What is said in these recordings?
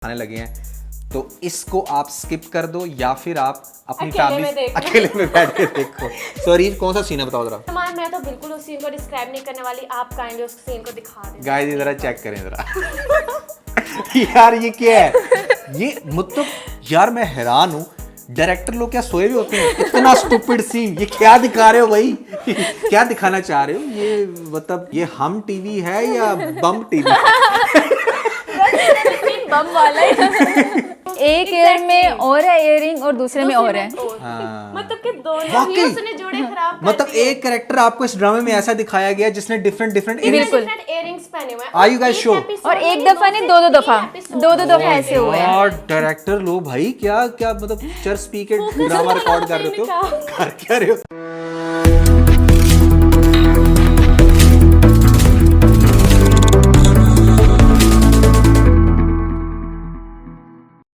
आने लगे हैं, तो इसको आप स्किप कर दो या फिर आप अपनी फैमिली अकेले में बैठ के देखो। सॉरी, कौन सा सीन है बताओ जरा। मैं तो बिल्कुल उस सीन को डिस्क्राइब नहीं करने वाली, आप काइंडली उस सीन को दिखा दें। गाइस जरा चेक करें जरा। यार ये क्या है, ये मतलब यार मैं हैरान हूँ, डायरेक्टर लोग क्या सोए भी होते हैं? इतना स्टूपिड सीन, ये क्या दिखा रहे हो भाई? क्या दिखाना चाह रहे हो? ये मतलब ये हम टीवी है या बम टीवी? बम वाला है। एक ईयर में और है इयरिंग और दूसरे में और है। मतलब कि दोनों ही उसने जोड़े खराब कर मतलब एक कैरेक्टर आपको इस ड्रामे में ऐसा दिखाया गया जिसने डिफरेंट इयरिंग्स पहने हुए हैं। Are you guys sure? और एक दफा नहीं, दो दफा ऐसे हुए हैं। और डायरेक्टर लो भाई, क्या क्या मतलब चर्च पी के ड्रामा रिकॉर्ड कर रहे हो? कर क्या रहे हो?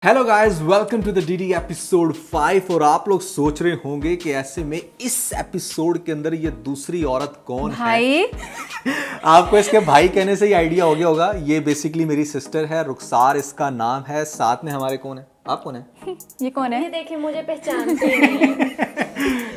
Hello guys, welcome to the DD episode 5। और आप लोग सोच रहे होंगे कि ऐसे में इस एपिसोड के अंदर ये दूसरी औरत कौन भाई है? आपको इसके भाई कहने से ही आइडिया हो गया होगा। ये बेसिकली मेरी सिस्टर है, रुखसार इसका नाम है। साथ में हमारे कौन है? आप कौन है? ये कौन है? ये देखिए, मुझे पहचानते नहीं।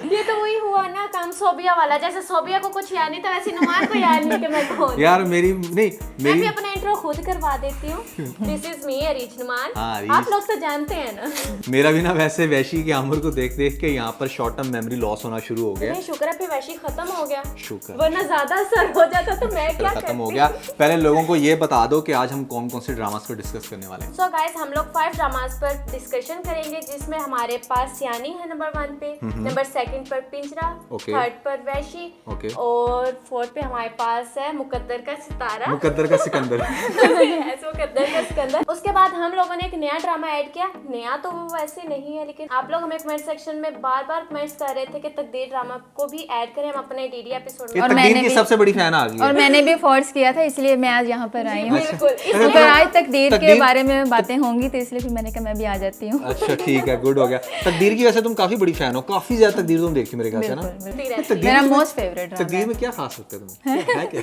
ये तो वही हुआ ना काम सोबिया वाला, जैसे सोबिया को कुछ याद नहीं था वैसे नुमान को याद नहीं कि मैं कौन। यार मैं भी अपना इंट्रो खुद करवा देती हूँ। This is me Areej Numan. आप लोग तो जानते हैं ना। मेरा भी ना वैसे वैशी के आमर को देख देख के यहाँ पर शॉर्ट टर्म मेमोरी लॉस होना शुरू हो गया। शुक्र है वैशी खत्म हो गया, शुक्र, वरना ज्यादा असर हो जाता तो मैं क्या खत्म हो गया। पहले लोगों को ये बता दो कि आज हम कौन कौन से ड्रामास को डिस्कस करने वाले हैं। सो गाइस, हम लोग 5 ड्रामास पर डिस्कशन करेंगे, जिसमें हमारे पास सियानी है नंबर 1 पे, नंबर 2 पर पिंजरा, 3rd पर वैशी, और 4th पे हमारे पास है मुकद्दर का सितारा, मुकद्दर का सिकंदर। मुकद्दर का सिकंदर। उसके बाद हम लोगों ने एक नया ड्रामा ऐड किया। नया तो वो वैसे नहीं है, लेकिन आप लोग हमें कमेंट सेक्शन में बार बार कमेंट्स कर रहे थे कि तकदीर ड्रामा को भी ऐड करें हम अपने डीडी एपिसोड में। और तकदीर की सबसे बड़ी फैन आ गई है। और मैंने भी फोर्स किया था, इसलिए मैं आज यहाँ पर आई हूँ। बिल्कुल, तो आज तकदीर के बारे में बातें होंगी, तो इसलिए फिर मैंने कहा मैं भी आ जाती हूँ। अच्छा ठीक है, गुड हो गया। तकदीर की वैसे तुम काफी बड़ी फैन हो, काफी ज्यादा तकदीर तुम देखती हो मेरे ख्याल से ना। मेरा मोस्ट फेवरेट ड्रामा। तकदीर में क्या खास लगता है तुम्हें? है क्या?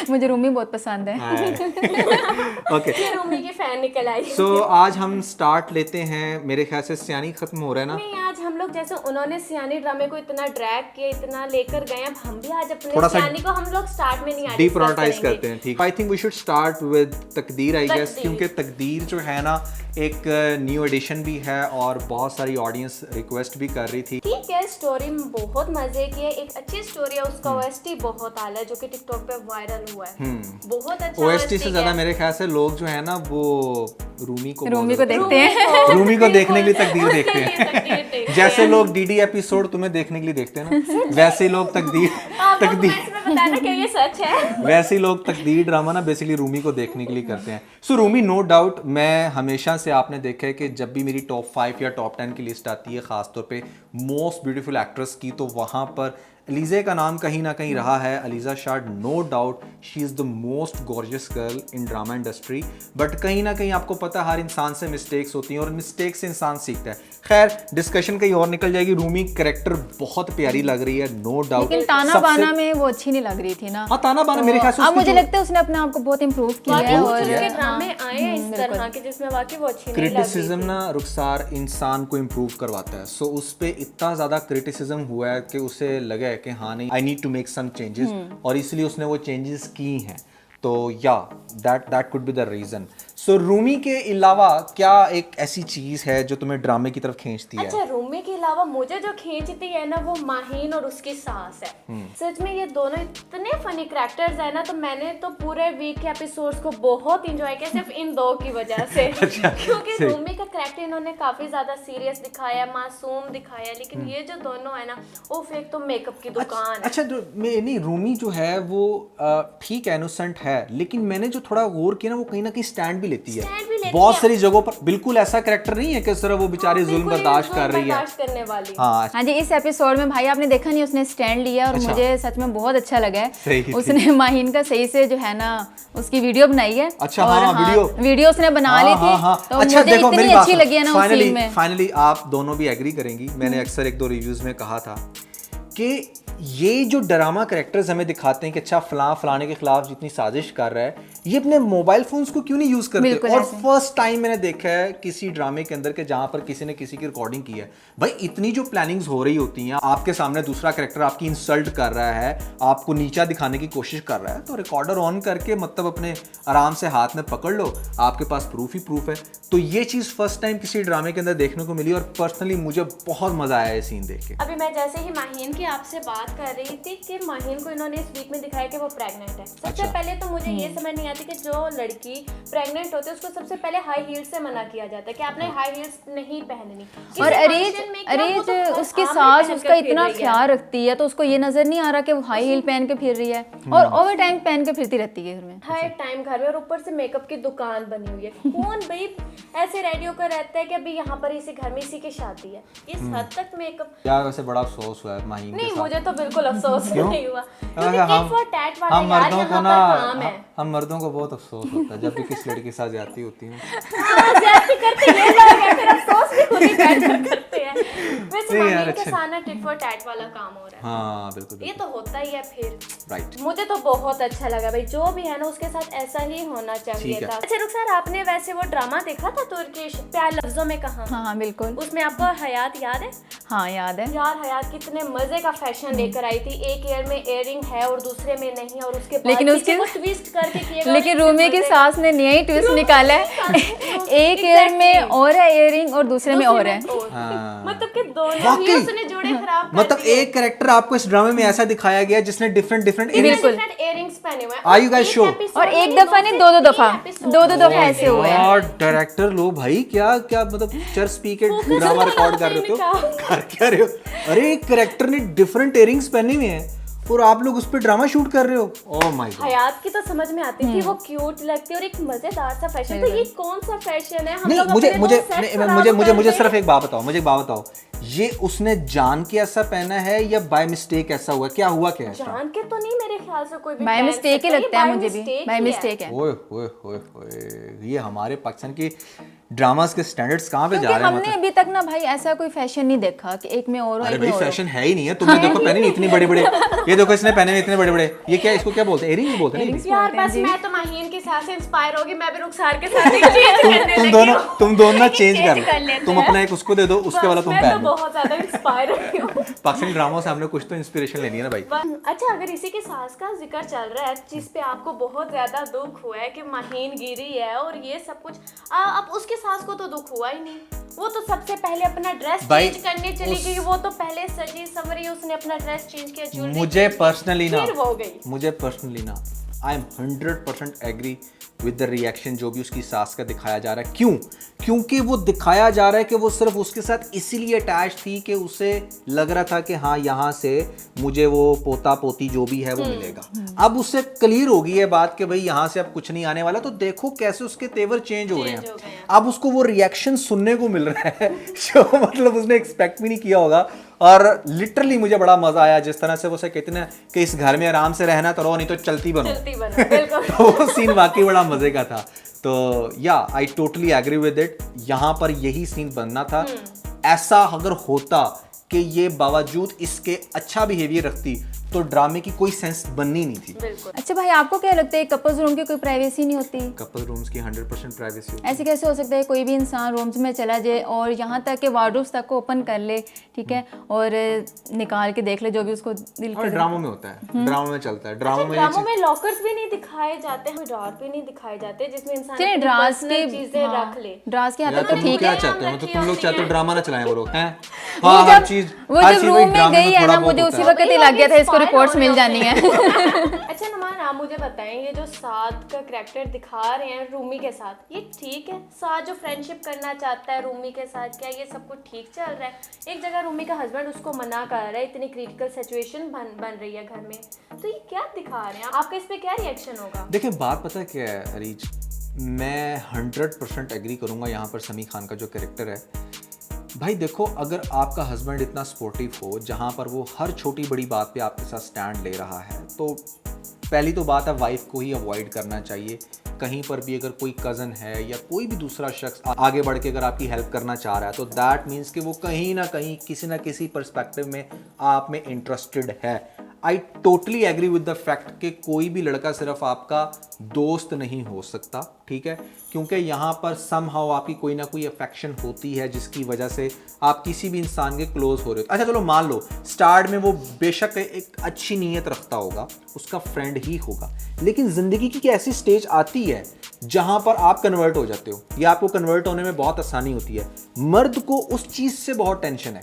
मुझे रूमी बहुत पसंद है। ओके, रूमी की फैन निकल आई। सो आज हम स्टार्ट लेते हैं। मेरे ख्याल से सियानी खत्म हो रहा है ना? नहीं, आज हम लोग जैसे उन्होंने सियानी ड्रामे को इतना ड्रैग किया, इतना लेकर गए, अब हम भी आज अपने सियानी को हम लोग स्टार्ट में नहीं आ डिप्रायोरिटाइज करते हैं। ठीक, I think we should start with Taqdeer, I guess, क्योंकि तकदीर जो है ना एक न्यू एडिशन भी है और बहुत सारी ऑडियंस रिक्वेस्ट भी कर रही थी। ठीक है, स्टोरी में बहुत मजे की है, एक अच्छी स्टोरी है। उसका ओएसटी बहुत आला है, जो कि टिकटॉक पे वायरल हुआ है। बहुत अच्छा ओएसटी से ज्यादा मेरे ख्याल से लोग जो है ना वो रूमी को देखते हैं। रूमी को देखने के लिए तकदीर देखते हैं। जैसे लोग डीडी एपिसोड तुम्हें देखने के लिए देखते हैं ना, वैसे ही लोग तकदीर बताना कि ये सच है। वैसे ही लोग तकदीर ड्रामा ना बेसिकली रूमी को देखने के लिए करते हैं। सो रूमी, नो डाउट, मैं हमेशा से आपने देखा है कि जब भी मेरी टॉप 5 या टॉप 10 की लिस्ट आती है, खासतौर पे मोस्ट ब्यूटीफुल एक्ट्रेस की, तो वहाँ पर अलीज़ा का नाम कहीं ना कहीं रहा है। Alizeh Shad, no doubt, she is the most gorgeous girl in drama industry. But कहीं ना कहीं आपको पता है हर इंसान से मिस्टेक्स होती हैं और मिस्टेक से इंसान सीखता है। खैर, डिस्कशन कहीं और निकल जाएगी। रूमी कैरेक्टर बहुत प्यारी लग रही है, नो डाउट, लेकिन ताना बाना में वो अच्छी नहीं लग रही थी ना। हाँ, ताना बाना मेरे ख्याल से अब मुझे लगता है उसने अपने आप को बहुत इम्प्रूव किया है और उसके ड्रामे आए हैं इस तरह के जिसमें वाकई वो अच्छी नहीं लग रही थी। क्रिटिसिज्म ना रुखसार इंसान को इम्प्रूव करवाता है। सो उस पे इतना ज्यादा क्रिटिसिज्म हुआ है कि उसे लगा है कि हाँ नहीं, I need to make some changes, और इसलिए उसने वो चेंजेस की हैं। तो yeah that could be the reason. So Rumi के अलावा क्या एक ऐसी चीज है जो तुम्हें ड्रामे की तरफ खींचती है? अच्छा, रूमी के अलावा मुझे जो खींचती है ना, वो माहीन और उसकी सास है। सच में ये दोनों इतने फनी कैरेक्टर्स है ना, तो मैंने तो पूरे वीक के एपिसोड्स को बहुत एंजॉय किया, सिर्फ इन दो की वजह से। क्योंकि रूमी का कैरेक्टर इन्होंने काफी ज्यादा सीरियस दिखाया, मासूम दिखाया, लेकिन ये जो दोनों है ना, वो एक तो मेकअप की दुकान है। अच्छा, नहीं, रूमी जो है वो ठीक है, इनोसेंट है, लेकिन मैंने जो थोड़ा गौर किया ना, वो कहीं ना कहीं स्टैंड भी लेती है बहुत सारी जगहों पर। बिल्कुल ऐसा कैरेक्टर नहीं है कि सिर्फ वो बेचारी जुल्म बर्दाश्त कर रही है। हाँ जी, इस एपिसोड में भाई आपने देखा नहीं, उसने स्टैंड लिया और मुझे सच में बहुत अच्छा लगा है। उसने माहीन का सही से जो है ना उसकी वीडियो बनाई है। अच्छा, हाँ, वीडियो उसने बना ली थी। तो अच्छा, मुझे इतनी अच्छी लगी है ना उस सीन में। फाइनली आप दोनों भी एग्री करेंगी, मैंने अक्सर 1-2 रिव्यूज में कहा था कि ये जो ड्रामा कैरेक्टर्स हमें दिखाते हैं कि अच्छा फलाने के खिलाफ जितनी साजिश कर रहा है, ये अपने मोबाइल फोन्स को क्यों नहीं यूज करते? बिल्कुल और ऐसे। फर्स्ट टाइम मैंने देखा है किसी ड्रामे के अंदर के जहां पर किसी ने किसी की रिकॉर्डिंग की है। भाई इतनी जो प्लानिंग्स हो रही होती हैं, आपके सामने दूसरा कैरेक्टर आपकी इंसल्ट कर रहा है, आपको नीचा दिखाने की कोशिश कर रहा है, तो रिकॉर्डर ऑन करके मतलब अपने आराम से हाथ में पकड़ लो, आपके पास प्रूफ ही प्रूफ है। तो ये चीज फर्स्ट टाइम किसी ड्रामे के अंदर देखने को मिली और पर्सनली मुझे बहुत मजा आया ये सीन देख के। अभी मैं जैसे ही माहीन की आपसे बात कर रही थी कि माहीन को इन्होंने इस वीक में दिखाया कि वो प्रेग्नेंट है। सबसे अच्छा। पहले तो मुझे ये समझ नहीं आती कि जो लड़की प्रेग्नेंट होती है उसको सबसे पहले हाई हील्स से मना किया जाता है कि आपने हाई हील्स नहीं पहननी। और किसी अरेज function में क्या, वो तो अरेज हर उसकी आम में सास पहन उसका कर फिर इतना रही है। ख्याल रखती है, तो उसको ये नजर नहीं आ रहा कि वो हाई हील पहन के फिर रही है और ओवर टाइम पहन के फिरती रहती है घर में। हर टाइम घर में, और ऊपर से मेकअप की दुकान बनी हुई है। कौन भाई ऐसे रेडी होकर रहता है कि अभी यहाँ पर इसी घर में इसी की शादी है? इस हद तक मेकअप। यार वैसे बड़ा अफसोस हुआ है माहीन के नहीं, साथ। मुझे तो बिल्कुल अफसोस क्यों? नहीं हुआ क्योंकि अरे टिट फॉर टैट वाला हम यार मर्दों यहाँ को पर ना काम है। हम मर्दों को बहुत अफसोस होता है जब भी किसी लड़की के साथ जाती होती है। हाँ, ज्यादती करते ये लोग हैं, फिर अफसोस भी खुद ही बैठ करते हैं। वैसे नहीं यार, माहीन के अच्छा। साथ ना टिट फॉर टैट वाला काम हो रहा है। हाँ बिल्कुल ये तो होता ही है फिर। राइट। मुझे तो बहुत अच्छा लगा भाई, जो भी है ना उसके साथ ऐसा ही होना चाहिए ठीक है। था। अच्छा रुखसार, आपने वैसे वो ड्रामा देखा था तुर्किश प्यार लफ्जों में कहा? हाँ बिल्कुल, उसमें आपको हयात याद है? हाँ याद है। यार हयात कितने मजे का फैशन लेकर आई थी। एक ईयर में इयररिंग है और दूसरे में नहीं, और उसके बाद लेकिन पीछे उसके- को ट्विस्ट करके किएगा। लेकिन रूमी की सास ने नया ही ट्विस्ट निकाला है। एक ईयर में और है इयररिंग और दूसरे में और है। हाँ। मतलब कि दोनों वाकई। ही उसने जोड़े खराब कर मतलब दिए। एक कैरेक्टर आपको इस ड्रामे में ऐसा दिखाया गया है जिसने डिफरेंट डिफरेंट बिल्कुल। डिफरेंट इयररिंग्स पहने हुए हैं। Are you guys एक sure? episode और एक में दफा नहीं, दो से दफा, तीन episode दो दफा ऐसे हुए हैं। और डायरेक्टर लो भाई, क्या क्या मतलब चर्च पी के ड्रामा रिकॉर्ड कर रहे हो? कर क्या रहे हो? अरे एक कैरेक्टर ने डिफरेंट इयरिंग्स पहने हुए हैं और आप लोग उस पर ड्रामा शूट कर रहे हो। Oh my God. हयात की तो समझ में आती थी, वो क्यूट लगती है और एक मजेदार सा फैशन। तो ये कौन सा फैशन है? हम नहीं लोग मुझे अपने मुझे तो set नहीं, खराब मुझे मुझे कर मुझे रहे सिर्फ हैं। एक बात बताओ, मुझे एक बात बताओ, ये उसने जान के ऐसा पहना है या बाय मिस्टेक ऐसा हुआ? क्या हुआ क्या है इसका? जान के तो नहीं, मेरे ख्याल से कोई भी बाय पहन मिस्टेक ही सकता लगता है ये मुझे by भी, mistake बाय ही है। मिस्टेक है। ओए ओए ओए ओए, ये हमारे पाकिस्तान की ड्रामास के स्टैंडर्ड्स कहाँ पे जा क्योंकि रहे हैं? हमने मतलब अभी तक ना भाई ऐसा कोई फैशन नहीं देखा कि एक में और हो, अरे एक में भाई और हो। फैशन है ही नहीं है। तुमने देखो पहने नहीं इतने बड़े बड़े, ये देखो इसने पहने हुए इतने बड़े बड़े, ये क्या इसको क्या बोलते हैं? इयरिंग बोलते हैं? नहीं यार बोलते हैं बस जी। मैं तो माहीन के साथ से इंस्पायर होगी, मैं भी रुखसार के साथ एक चेंज करने तुम लगी दोनों हूँ। तुम दोनों चेंज change कर कर लो। लेते तुम हैं। अपना एक उसको दे दो, उसके वाला तुम मैं तो पहन लो। बहुत ज्यादा इंस्पायर हुई हूँ। पाकिस्तानी ड्रामों से हमने कुछ तो इंस्पिरेशन लेनी है ना भाई। अच्छा, अगर इसी के सास का जिक्र चल रहा है जिस पे आपको बहुत ज्यादा दुख हुआ है कि माहीन गिरी है और ये सब कुछ, अब उसके सास को तो दुख हुआ ही नहीं। वो तो सबसे पहले अपना ड्रेस भाई, चेंज करने चली गई। वो तो पहले सजी सवरी, उसने अपना ड्रेस चेंज किया, ज्वेलरी मुझे चेंज की, पर्सनली ना फिर वो गई। मुझे पर्सनली ना I am 100% agree with the reaction जो भी उसकी सास का दिखाया जा रहा है। क्यों? क्योंकि वो दिखाया जा रहा है कि वो सिर्फ उसके साथ इसीलिए अटैच थी कि उसे लग रहा था कि हाँ यहाँ से मुझे वो पोता पोती जो भी है वो मिलेगा। अब उससे क्लियर हो गई है बात कि भाई यहाँ से अब कुछ नहीं आने वाला। तो देखो कैसे उसके तेवर चेंज हो रहे हैं। अब उसको वो रिएक्शन सुनने को मिल रहा है जो मतलब उसने एक्सपेक्ट भी नहीं किया होगा। और लिटरली मुझे बड़ा मजा आया जिस तरह से वो से कहते हैं कि इस घर में आराम से रहना तो रहो, नहीं तो चलती बनो। चलती बनो, बिल्कुल। तो वो सीन वाकई बड़ा मजे का था। तो या I totally agree with it. यहाँ पर यही सीन बनना था। ऐसा अगर होता कि ये बावजूद इसके अच्छा बिहेवियर रखती तो ड्रामे की कोई सेंस बननी नहीं थी। बिल्कुल। अच्छा भाई, आपको क्या लगता है कपल्स रूम की कोई प्राइवेसी नहीं होती? कपल रूम्स की 100% प्राइवेसी होती ऐसे कैसे हो सकता है कोई भी इंसान रूम्स में चला जाए और यहाँ तक कि वार्डरोब्स तक को ओपन कर ले, ठीक है, और निकाल के देख ले जो भी उसको दिल है। और करे। ड्रामों में होता है, ड्रामों में चलता है। ड्रामों में ये ड्रामों चीज- में लॉकर्स भी नहीं दिखाए जाते हैं, ड्रॉर भी नहीं दिखाए जाते जिसमें इंसान चलिए अपनी ड्रास personal के चीजें रख ले। ड्रास के यार यहाँ तक तो तुम ठीक क्या है। चाहते हो? मतलब रखी तुम लोग होती चाहते हो हैं। ड्रामा ना चलाएं वो लोग हैं? वो हाँ, हर जब चीज वो हर जब चीज रूम वही में ड्रामे गई है थोड़ा ना, बहुत मुझे होता उसी है। वक्त ही लग गया था इसको Inspire रिपोर्ट्स हो मिल रहे जानी है। अच्छा नुमान, आप मुझे बताएं, ये जो साद का करैक्टर दिखा रहे हैं रूमी के साथ, ये ठीक है? साद जो फ्रेंडशिप करना चाहता है रूमी के साथ, क्या ये सब कुछ ठीक चल रहा है? एक जगह रूमी का हस्बैंड उसको मना कर रहा है, इतनी क्रिटिकल सिचुएशन बन रही है घर में, तो ये क्या दिखा रहे हैं? आपका इस पे क्या रिएक्शन होगा? देखिए बात पता है क्या है अरीज, मैं 100% एग्री करूंगा यहाँ पर समी खान का जो कैरेक्टर है। भाई देखो, अगर आपका हस्बैंड इतना सपोर्टिव हो, जहाँ पर वो हर छोटी बड़ी बात पे आपके साथ स्टैंड ले रहा है, तो पहली तो बात है वाइफ को ही अवॉइड करना चाहिए। कहीं पर भी अगर कोई कज़न है या कोई भी दूसरा शख्स आगे बढ़ के अगर आपकी हेल्प करना चाह रहा है तो दैट मीन्स कि वो कहीं ना कहीं किसी ना किसी पर्सपेक्टिव में आप में इंटरेस्टेड है। I totally agree with the fact कि कोई भी लड़का सिर्फ आपका दोस्त नहीं हो सकता, ठीक है, क्योंकि यहाँ पर समहाउ आपकी कोई ना कोई अफेक्शन होती है जिसकी वजह से आप किसी भी इंसान के क्लोज हो रहे हो। अच्छा चलो मान लो स्टार्ट में वो बेशक एक अच्छी नीयत रखता होगा, उसका फ्रेंड ही होगा, लेकिन ज़िंदगी की ऐसी स्टेज आती है जहाँ पर आप कन्वर्ट हो जाते हो या आपको कन्वर्ट होने में बहुत आसानी होती है। मर्द को उस चीज़ से बहुत टेंशन है,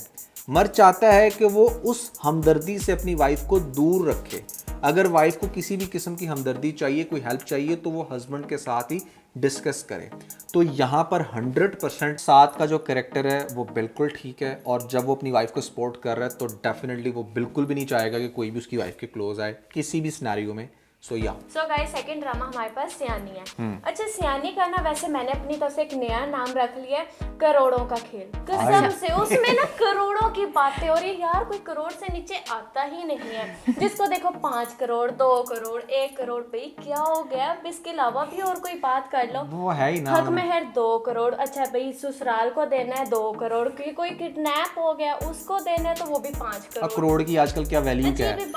मर्द चाहता है कि वो उस हमदर्दी से अपनी वाइफ को दूर रखे। अगर वाइफ को किसी भी किस्म की हमदर्दी चाहिए, कोई हेल्प चाहिए, तो वो हस्बैंड के साथ ही डिस्कस करे। तो यहाँ पर 100% साथ का जो कैरेक्टर है वो बिल्कुल ठीक है, और जब वो अपनी वाइफ को सपोर्ट कर रहा है तो डेफिनेटली वो बिल्कुल भी नहीं चाहेगा कि कोई भी उसकी वाइफ के क्लोज आए किसी भी सिनेरियो में। सो गाइस सेकंड ड्रामा हमारे पास सियानी है। अच्छा सियानी का ना वैसे मैंने अपनी तरफ से एक नया नाम रख लिया है, करोड़ों का खेल। कसम से उसमें ना करोड़ों की बातें हो रही है यार, कोई करोड़ से नीचे आता ही नहीं है। जिसको देखो 5 करोड़ 2 करोड़ 1 करोड़, भाई क्या हो गया? अब इसके अलावा भी और कोई बात कर लो, वो है ही ना। हक में है 2 करोड़। अच्छा भाई ससुराल को देना है 2 करोड़, क्योंकि कोई किडनैप हो गया उसको देना है तो वो भी 5 करोड़। करोड़ की आजकल क्या वैल्यू क्या है?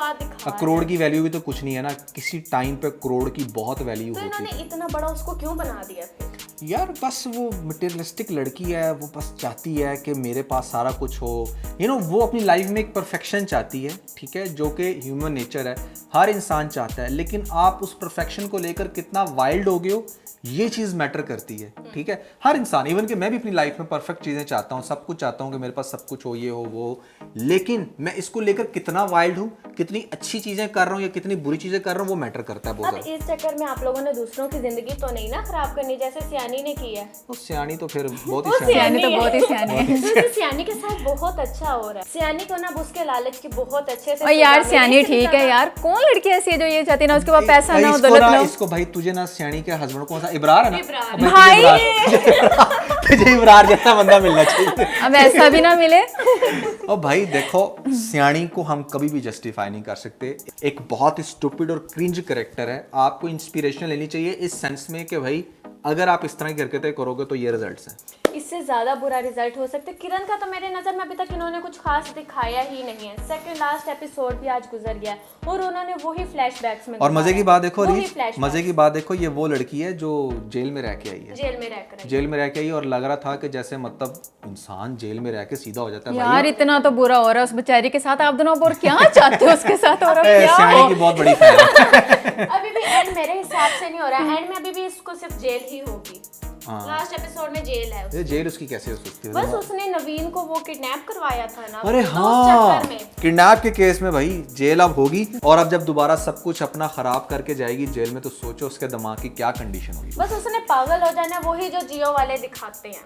करोड़ की वैल्यू भी तो कुछ नहीं है ना, किसी टाइम पे करोड़ की बहुत वैल्यू होती है। तो इन्होंने इतना बड़ा उसको क्यों बना दिया फिर? यार बस वो मटेरियलिस्टिक लड़की है, वो बस चाहती है कि मेरे पास सारा कुछ हो, वो अपनी लाइफ में एक परफेक्शन चाहती है, ठीक है, जो कि ह्यूमन नेचर है, हर इंसान चाहता है। लेकिन आप उस परफेक्शन को लेकर कितना वाइल्ड हो गए हो, ये चीज़ मैटर करती है, ठीक है। हर इंसान, इवन कि मैं भी अपनी लाइफ में परफेक्ट चीज़ें चाहता हूँ, सब कुछ चाहता हूँ कि मेरे पास सब कुछ हो, ये हो वो हो, लेकिन मैं इसको लेकर कितना वाइल्ड हूँ, कितनी अच्छी चीज़ें कर रहा हूँ या कितनी बुरी चीज़ें कर रहा हूँ, वो मैटर करता है बहुत। अब इस चक्कर में आप लोगों ने दूसरों की जिंदगी तो नहीं ना खराब करनी जैसे सियानी ने की है। सियानी तो फिर बहुत ही सियानी तो बहुत ही सियानी है। सियानी के साथ बहुत अच्छा हो रहा है। सियानी को ना उसके लालच की बहुत अच्छे से। और यार सियानी ठीक है यार, कौन लड़की ऐसी है जो ये चाहती है ना उसके पास पैसा ना हो दौलत ना हो। इसको भाई तुझे ना सियानी के हस्बैंड कौन सा इब्रार है ना भाई, तुझे इब्रार जैसा बंदा मिलना चाहिए। अब ऐसा भी ना मिले। और भाई देखो सियानी को हम कभी भी जस्टिफाई नहीं कर सकते, एक बहुत ही स्टूपिड और क्रिंज कैरेक्टर है। आपको इंस्पिरेशन लेनी चाहिए इस सेंस में कि भाई अगर आप इस तरह की हरकतें करोगे तो ये रिजल्ट्स हैं। इससे ज्यादा बुरा रिजल्ट हो सकता है। किरण का तो मेरे नजर में अभी तक इन्होंने कुछ खास दिखाया ही नहीं है। सेकंड लास्ट एपिसोड भी आज गुजर गया और उन्होंने वही फ्लैशबैक्स में। और मजे की बात देखो रीच, मजे की बात देखो, ये वो लड़की है जो जेल में रह के आई है। जेल में रह के आई और लग रहा था कि जैसे मतलब इंसान जेल में रह के सीधा हो जाता है। यार इतना तो बुरा हो रहा है उस बेचारी के साथ, आप दोनों और क्या चाहते हो उसके साथ हो रहा है? क्या सियानी की बहुत बड़ी फैन है। अभी भी एंड मेरे हिसाब से नहीं हो रहा है, एंड में अभी भी इसको सिर्फ जेल ही होगी। लास्ट एपिसोड में जेल है उसकी। जेल उसकी कैसे हो सकती है? बस उसने नवीन को वो किडनैप करवाया था ना। अरे हाँ, किडनैप के केस में भाई जेल अब होगी, और अब जब दोबारा सब कुछ अपना खराब करके जाएगी जेल में तो सोचो उसके दिमाग की क्या कंडीशन होगी। बस उसने पागल हो जाना, वही जो जियो वाले दिखाते हैं,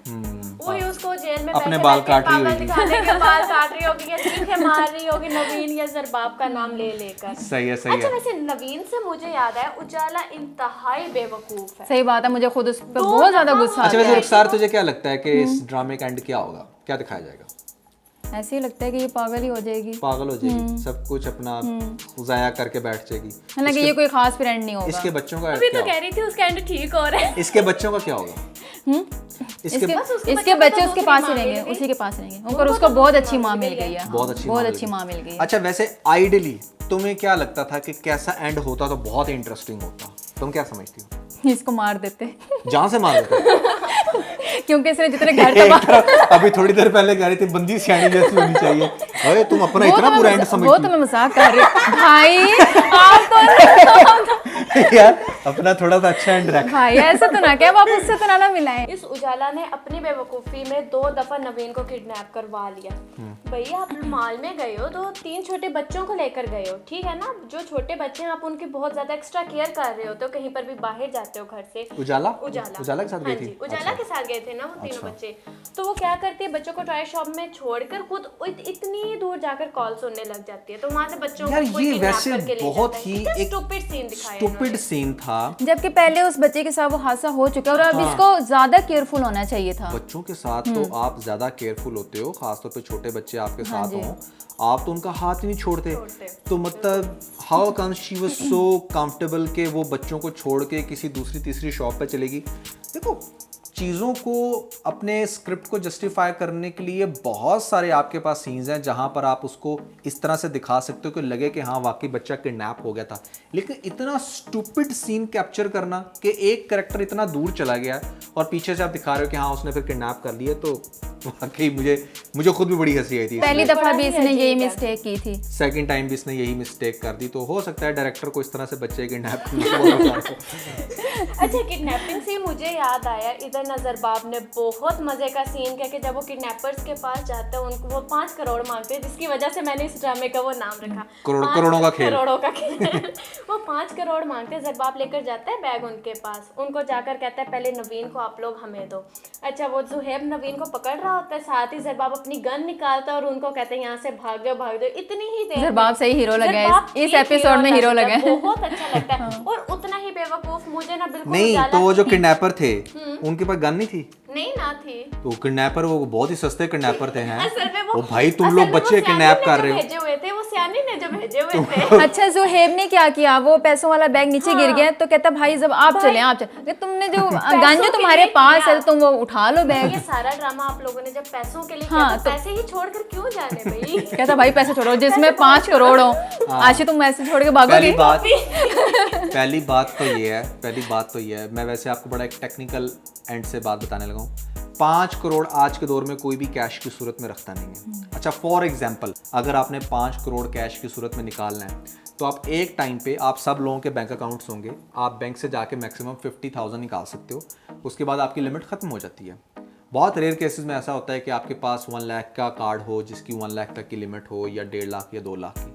वही उसको जेल में अपने बाल काट रही होगी, बाल काट रही होगी या चीखें मार रही होगी नवीन या जरबाब का नाम ले लेकर। सही है, सही है। अच्छा वैसे नवीन से मुझे याद है उजाला इंतहाई बेवकूफ है। सही बात है, मुझे खुद उस पर बहुत ज्यादा गुस्सा अच्छा वैसे रुखसार तुझे क्या लगता है कि इस ड्रामे का एंड क्या होगा, क्या दिखाया जाएगा? ऐसे ही लगता है कि ये पागल ही हो जाएगी, पागल हो जाएगी, सब कुछ अपना ज़ाया करके बैठ जाएगी। हालांकि ये कोई खास फ्रेंड नहीं होगा। इसके बच्चों का अभी तो कह रही थी उसका एंड ठीक हो रहा है। इसके बच्चों का क्या होगा? इसके बच्चे उसके पास ही रहेंगे, उसी के पास रहेंगे, और उसको बहुत अच्छी माँ मिल गई है। बहुत अच्छी माँ मिल गई है। अच्छा वैसे आइडियली तुम्हें क्या लगता था कि कैसा एंड होता तो बहुत इंटरेस्टिंग होता? तुम क्या समझती हो? इसको मार देते, जहाँ से मार देते। क्योंकि इसने जितने घर तबाह। अभी थोड़ी देर पहले कह रही थी बंदी सियानी जैसी होनी चाहिए। अरे तुम अपना इतना बुरा एंड समझती हो। वो तो मैं मजाक कर रही हूँ भाई, आप तो यार अपना थोड़ा सा अच्छा एंड रख भाई, ऐसा तो ना क्या, आप उससे तो ना मिलाएं। इस उजाला ने अपनी बेवकूफी में 2 दफा नवीन को किडनैप करवा लिया। भैया आप माल में गए हो तो 3 छोटे बच्चों को लेकर गए हो, ठीक है ना, जो छोटे बच्चे हैं आप उनकी बहुत ज्यादा एक्स्ट्रा केयर कर रहे होते हो, कहीं पर भी बाहर जाते हो घर से। उजाला के साथ गई थी? उजाला के साथ गए थे ना वो तीनों बच्चे। तो वो क्या करती है, बच्चों को टॉय शॉप में छोड़कर खुद इतनी दूर जाकर कॉल सुनने लग जाती है, तो वहां से बच्चों यार को ये वैसे बहुत ही एक स्टूपिड सीन दिखाया स्टूपिड सीन था हाँ। जबकि पहले उस बच्चे के साथ वो हादसा हो चुका है और अब इसको ज्यादा केयरफुल होना चाहिए था। बच्चों के साथ तो आप ज्यादा केयरफुल होते हो, खासतौर पे छोटे बच्चे आपके साथ हों, आप तो उनका हाथ ही नहीं छोड़ते। तो मतलब how come she was so comfortable कि वो बच्चों को छोड़ के किसी दूसरी तीसरी शॉप पे चलेगी। देखो, चीज़ों को अपने स्क्रिप्ट को जस्टिफाई करने के लिए बहुत सारे आपके पास सीन्स हैं जहां पर आप उसको इस तरह से दिखा सकते हो कि लगे कि हाँ वाकई बच्चा किडनैप हो गया था। लेकिन इतना स्टूपिड सीन कैप्चर करना कि एक कैरेक्टर इतना दूर चला गया और पीछे से आप दिखा रहे हो कि हाँ उसने फिर किडनैप कर लिया, तो वाकई मुझे खुद भी बड़ी हंसी आई थी। पहली दफा भी इसने यही मिस्टेक की थी, सेकंड टाइम भी इसने यही मिस्टेक कर दी। तो हो सकता है डायरेक्टर को इस तरह से बच्चे किडनैप करना। अच्छा, किडनैपिंग से मुझे याद आया, इधर नजरबाब ने बहुत मजे का सीन किया कि जब वो किडनैपर्स के पास जाते हैं, उनको वो 5 करोड़ मांगते हैं, जिसकी वजह से मैंने इस ड्रामे का वो नाम रखा करोड़ों का खेल। करोड़ों का खेल। वो 5 करोड़ मांगते हैं, जरबाब लेकर जाता है बैग उनके पास, उनको जाकर कहता है पहले नवीन को आप लोग हमें दो। अच्छा, वो जुहेब नवीन को पकड़ रहा होता है, साथ ही जरबाब अपनी गन निकालता है और उनको कहते हैं यहाँ से भाग जाओ। इतनी ही देर जरबाब सही हीरो लगा है, जरबाब इस ठीक एपिसोड में हीरो लगा है। बहुत अच्छा लगता है। और उतना ही बेवकूफ मुझे ना बिल्कुल नहीं, उजाला तो वो जो की- किडनैपर थे उनके पास गन नहीं थी। नहीं ना थी। तो किडनैपर वो बहुत ही सस्ते किडनैपर थे हैं। असल में ओ भाई तुम असल लोग में वो बच्चे सियानी किडनैप ने कर जो रहे हो। भेजे हुए थे, वो सियानी ने जो भेजे हुए थे। अच्छा, जुहेब ने क्या किया, वो पैसों वाला बैग नीचे गिर गया तो कहता भाई जब आप चले आप चले, तुमने जो गन जो के तुम्हारे लिए पास किया। है तुम वो उठा लो बैग। ये सारा ड्रामा आप लोगों ने जब पैसों के लिए हाँ, किया, तो पैसे ही छोड़कर क्यों जाने भाई। कहता भाई पैसे छोड़ो, जिसमें 5 करोड़ हो। आशी तुम ऐसे छोड़ के भागोगे। पहली बात तो ये है, मैं वैसे आपको बड़ा एक टेक्निकल एंड से बात बताने लगा हूँ। 5 करोड़ आज के दौर में कोई भी कैश की सूरत में रखता नहीं है। अच्छा, फॉर एग्जाम्पल अगर आपने 5 करोड़ कैश की सूरत में निकालना है तो आप एक टाइम पे, आप सब लोगों के बैंक अकाउंट्स होंगे, आप बैंक से जाके मैक्सिमम 50,000 निकाल सकते हो, उसके बाद आपकी लिमिट ख़त्म हो जाती है। बहुत रेयर केसेस में ऐसा होता है कि आपके पास 1 लाख का कार्ड हो जिसकी 1 लाख तक की लिमिट हो, या 1.5 लाख या 2 लाख की।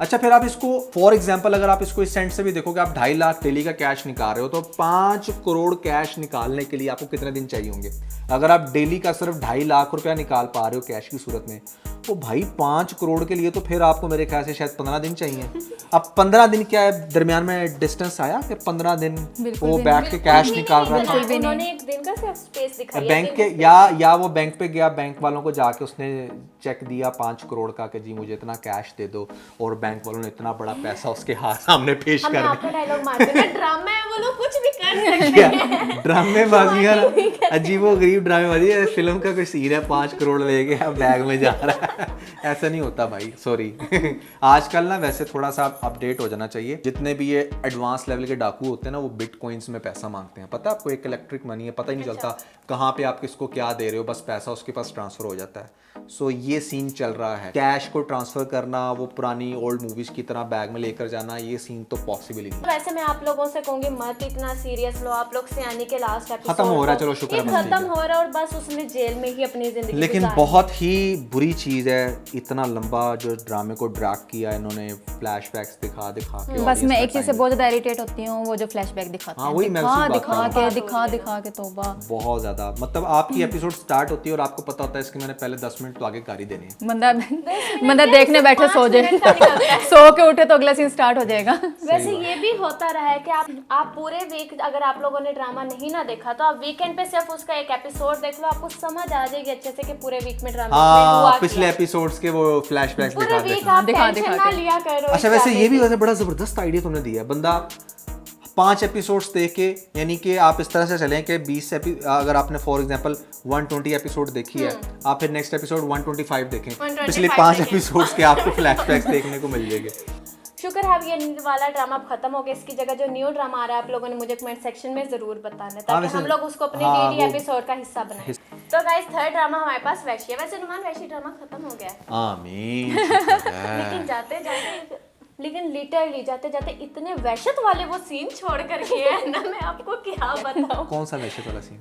अच्छा, फिर आप इसको फॉर एग्जांपल अगर आप इसको इस सेंस से भी देखोगे, आप 2.5 लाख डेली का कैश निकाल रहे हो, तो 5 करोड़ कैश निकालने के लिए आपको कितने दिन चाहिए होंगे? अगर आप डेली का सिर्फ 2.5 लाख रुपया निकाल पा रहे हो कैश की सूरत में, तो भाई 5 करोड़ के लिए तो फिर आपको मेरे ख्याल से शायद 15 दिन चाहिए। अब 15 दिन क्या है, दरमियान में डिस्टेंस आया कि 15 दिन वो बैठ के कैश निकाल रहा था। उन्होंने एक दिन का सिर्फ स्पेस दिखाया बैंक के या वो बैंक पे गया, बैंक वालों को जाके उसने चेक दिया 5 करोड़ का कि जी मुझे इतना कैश दे दो, और बैंक वालों ने इतना बड़ा पैसा उसके हाथ सामने पेश कर हमें दिया। आपका डायलॉग मारते हैं, ड्रामा है, वो लोग कुछ भी कर सकते हैं। ड्रामेबाजियां, अजीबो-गरीब ड्रामेबाजी। फिल्म का कोई सीन है 5 करोड़ लेके अब बैग में जा रहा है, ऐसा नहीं होता भाई, सॉरी। आजकल ना वैसे थोड़ा सा अपडेट हो जाना चाहिए। जितने भी ये एडवांस लेवल के डाकू होते हैं ना, वो बिटकॉइंस में पैसा मांगते हैं। पता है आपको, एक इलेक्ट्रिक मनी है, पता ही नहीं चलता कहाँ पे आप किसको क्या दे रहे हो, बस पैसा उसके पास ट्रांसफर हो जाता है। सो ये सीन चल रहा है, कैश को ट्रांसफर करना, वो पुरानी ओल्ड मूवीज की तरह बैग में लेकर जाना, ये सीन तो पॉसिबल ही नहीं। वैसे मैं आप लोगों से कहूंगी मत इतना सीरियस लो, आप लोग सियानी के लास्ट एपिसोड खत्म हो रहा है, चलो शुक्र है, बस ठीक खत्म है। हो रहा है और बस उसने जेल में ही अपनी जिंदगी लेकिन गुजारी। बहुत ही बुरी चीज़ है, इतना लंबा जो ड्रामे को ड्रैग किया इन्होंने, फ्लैशबैक्स दिखा के बस audience मैं का एक चीज से time बहुत ज्यादा इरिटेट होती हूँ, वो जो फ्लैशबैक दिखाते हाँ, हैं, वही मैं उसी बात दिखा कर रहा के दिखा के तौबा। बहुत ज़्यादा, मतलब आपकी एपिसोड स्टार्ट होती है और आपको पता होता है इसकी मैंने पहले 10 मिनट तो आगे गाड़ी देनी है। बंदा देखने बैठे सो जाए, सो के उठे तो अगला सीन स्टार्ट हो जाएगा। वैसे ये भी होता रहा है कि आप पूरे वीक अगर आप लोगों ने ड्रामा नहीं ना देखा तो आप वीकेंड पे सिर्फ उसका एक एपिसोड देख लो, आपको समझ आ जाएगी अच्छे से कि पूरे वीक में ड्रामा में हुआ हाँ, पिछले क्या। एपिसोड्स के वो फ्लैशबैक्स पूरे दिखा वीक देते आप दिखा टेंशन के। ना लिया करो। अच्छा, वैसे ये भी वैसे बड़ा ज़बरदस्त आइडिया तुमने दिया है। बंदा 5 एपिसोड्स देख के, यानी कि आप इस तरह से चलें कि 20 अगर आपने फॉर एग्जांपल 120 एपिसोड देखी है, आप फिर नेक्स्ट एपिसोड 125 देखें, 125 पिछले 5 देखें। एपिसोड्स के आपको फ्लैशबैक्स देखने को मिल जाएंगे। शुक्र है अब ये वाला ड्रामा अब खत्म हो गया, इसकी जगह जो न्यू ड्रामा आ रहा है आप लोगों ने मुझे कमेंट सेक्शन में जरूर बताना है, ताकि वैसे- हम लोग उसको अपने हाँ, डेली वो- एपिसोड का हिस्सा बनाएं। तो गाइस, थर्ड ड्रामा हमारे पास वैशी है। वैसे नुमान, वैशी ड्रामा खत्म हो गया है, आमीन। लेकिन जाते लिटरली जाते जाते इतने वहशत वाले वो सीन छोड़ कर गए हैं ना, मैं आपको क्या बताऊं। कौन सा वैसे वाला सीन?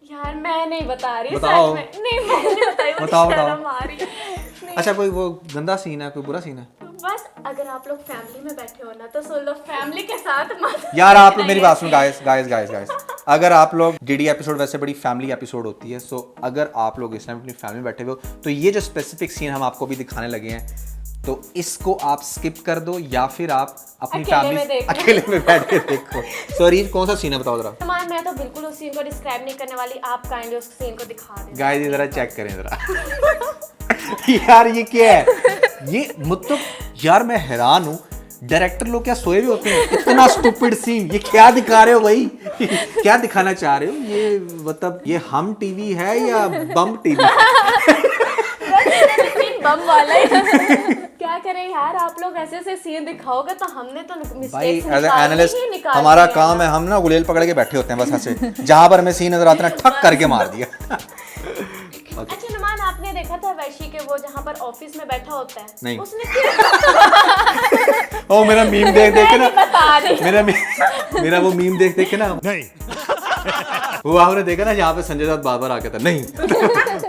यार मैं नहीं बता रही, बताओ। सच में नहीं, मैं नहीं बताई, मुझे बताओ। शर्म आ रही है। अच्छा, कोई वो गंदा सीन है, कोई बुरा सीन है? बस अगर आप लोग फैमिली में बैठे हो ना तो सुन लो, फैमिली के साथ मत। यार आप लोग मेरी बात सुनो गाइस, अगर आप लोग डीडी एपिसोड वैसे बड़ी फैमिली एपिसोड होती है, सो अगर आप लोग इस टाइम अपनी फैमिली में बैठे हुए हो तो ये जो स्पेसिफिक सीन हम आपको भी दिखाने लगे हैं, तो इसको आप स्किप कर दो या फिर आप अपनी अकेले में फैमिली देखो। अकेले में बैठ के देखो। सॉरी, कौन सा सीन है बताओ जरा। नुमान, मैं तो बिल्कुल उस सीन को डिस्क्राइब नहीं करने वाली, आप काइंडली उस सीन को दिखा दें। गाइस जरा चेक करें जरा। यार ये क्या है, ये मतलब यार मैं हैरान हूँ, डायरेक्टर लोग क्या सोए हुए होते हैं? इतना स्टूपिड सीन, ये क्या दिखा रहे हो भाई? क्या दिखाना चाह रहे हो? ये मतलब ये हम टीवी है या बम टीवी? सीन बम वाला है। क्या करें यार, आप लोग ऐसे ऐसे सीन दिखाओगे तो हमने तो भाई मिस्टेक्स एज एनालिस्ट हमारा काम है, हम ना गुलेल पकड़ के बैठे होते हैं बस ऐसे, जहां पर हमें सीन नजर आता है ना ठक करके मार दिया। अच्छा नुमान, आपने देखा था वैशी के वो जहाँ पर ऑफिस में बैठा होता है? नहीं। उसने क्या ओ मेरा मीम देख देख के ना, बता रही। मेरा वो मीम देख देख के ना, नहीं वो आपने देखा ना जहाँ पे संजय दत्त बार बार आ गया था, नहीं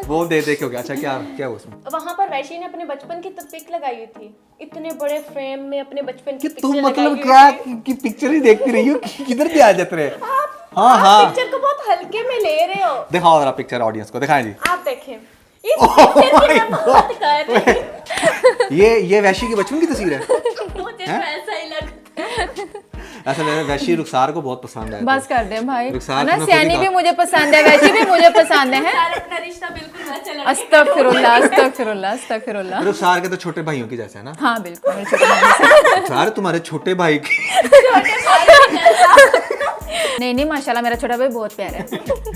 वो देख देख के हो गया। अच्छा क्या क्या हुआ उसमें? वहाँ पर वैशी ने अपने बचपन की पिक लगाई हुई थी, इतने बड़े फ्रेम में अपने बचपन की कि तुम पिक्चर लगाई मतलब हुई क्या थी। कि पिक्चर ही देखती रही हो कि किधर भी आ जाते रहे? हाँ हाँ, पिक्चर को बहुत हल्के में ले रहे हो। दिखाओ जरा पिक्चर ऑडियंस को, दिखाएं जी। आप देखें इस पिक्चर की मैं बात कर रही हूँ। ये वैशी की बचपन की तस्वीर है। मुझे तो ऐसा ही लग। ऐसा लग रहा है वैशी रुखसार को बहुत पसंद है। बस कर दे भाई, रुखसार ना को मैं सैनी खुद ही भी मुझे पसंद है, वैसी भी मुझे पसंद है। यार अपना रिश्ता बिल्कुल वैसा लग। अस्तगफिरुल्लाह अस्तगफिरुल्लाह अस्तगफिरुल्लाह। रुखसार के तो छोटे भाइयों की जैसे है ना? हाँ बिल्कुल, मेरे छोटे भाई रुखसार तुम्हारे छोटे भाई की नहीं नहीं, माशाल्लाह मेरा छोटा भाई बहुत प्यारा है।